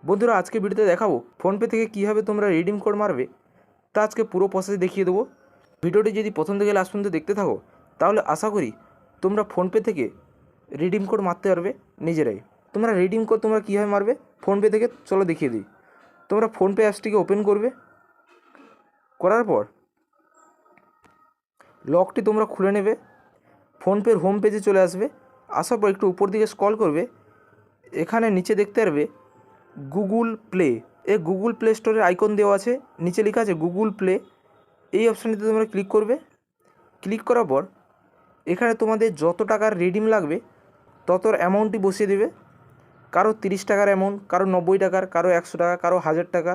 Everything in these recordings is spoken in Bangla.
বন্ধুরা, আজকে ভিডিওতে দেখাবো ফোনপে থেকে কীভাবে তোমরা রিডিম কোড মারবে। তা আজকে পুরো প্রসেস দেখিয়ে দেবো। ভিডিওটি যদি প্রথম থেকে লাস্ট পর্যন্ত দেখতে থাকো তাহলে আশা করি তোমরা ফোনপে থেকে রিডিম কোড মারতে পারবে নিজেরাই। তোমরা রিডিম কোড তোমরা কীভাবে মারবে ফোনপে থেকে চলো দেখিয়ে দিই। তোমরা ফোনপে অ্যাপসটিকে ওপেন করবে, করার পর লকটি তোমরা খুলে নেবে, ফোনপের হোম পেজে চলে আসবে। আসার পর একটু উপর দিকে স্ক্রল করবে, এখানে নিচে দেখতে পারবে গুগল প্লে। এই গুগল প্লে স্টোরের আইকন দেওয়া আছে, নিচে লেখা আছে গুগল প্লে। এই অপশানটিতে তোমরা ক্লিক করবে। ক্লিক করার পর এখানে তোমাদের যত টাকার রিডিম লাগবে ততর অ্যামাউন্টটি বসিয়ে দেবে। কারো 30 টাকার অ্যামাউন্ট, কারো 90 টাকার, কারো 100 টাকা, কারো 1000 টাকা।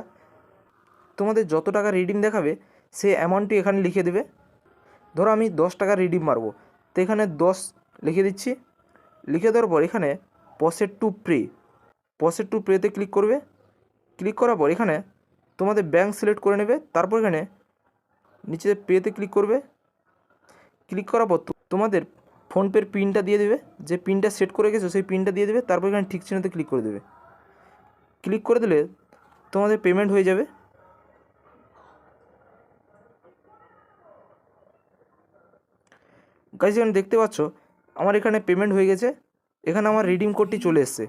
তোমাদের যত টাকা রিডিম দেখাবে সেই অ্যামাউন্টটি এখানে লিখে দেবে। ধরো আমি 10 টাকার রিডিম মারবো, তো এখানে 10 লিখে দিচ্ছি। লিখে দেওয়ার পর এখানে প্রসেস টু পেতে ক্লিক করবে। ক্লিক করার পর এখানে তোমাদের ব্যাঙ্ক সিলেক্ট করে নেবে। তারপর এখানে নিচে পেতে ক্লিক করবে। ক্লিক করার পর তোমাদের ফোনপের পিনটা দিয়ে দেবে, যে পিনটা সেট করে গেছো সেই পিনটা দিয়ে দেবে। তারপর এখানে ঠিক চিহ্নতে ক্লিক করে দেবে। ক্লিক করে দিলে তোমাদের পেমেন্ট হয়ে যাবে। গাইস, এখানে দেখতে পাচ্ছ আমার এখানে পেমেন্ট হয়ে গেছে। এখানে আমার রিডিম কোডটি চলে এসছে।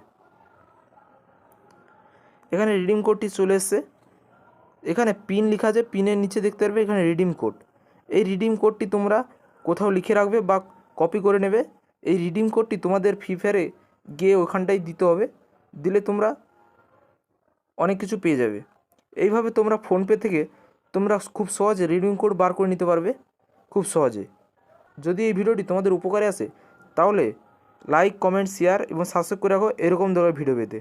এখানে পিন লেখা আছে, পিনের নিচে দেখতে পারবে এখানে রিডিম কোড। এই রিডিম কোডটি তোমরা কোথাও লিখে রাখবে বা কপি করে নেবে। এই রিডিম কোডটি তোমাদের ফ্রি ফায়ারে গিয়ে ওখানটাই দিতে হবে। দিলে তোমরা অনেক কিছু পেয়ে যাবে। এইভাবে তোমরা ফোনপে থেকে তোমরা খুব সহজে রিডিম কোড বার করে নিতে পারবে, খুব সহজে। যদি এই ভিডিওটি তোমাদের উপকারে আসে তাহলে লাইক, কমেন্ট, শেয়ার এবং সাবস্ক্রাইব করে রাখো এরকম ধরনের ভিডিও পেতে।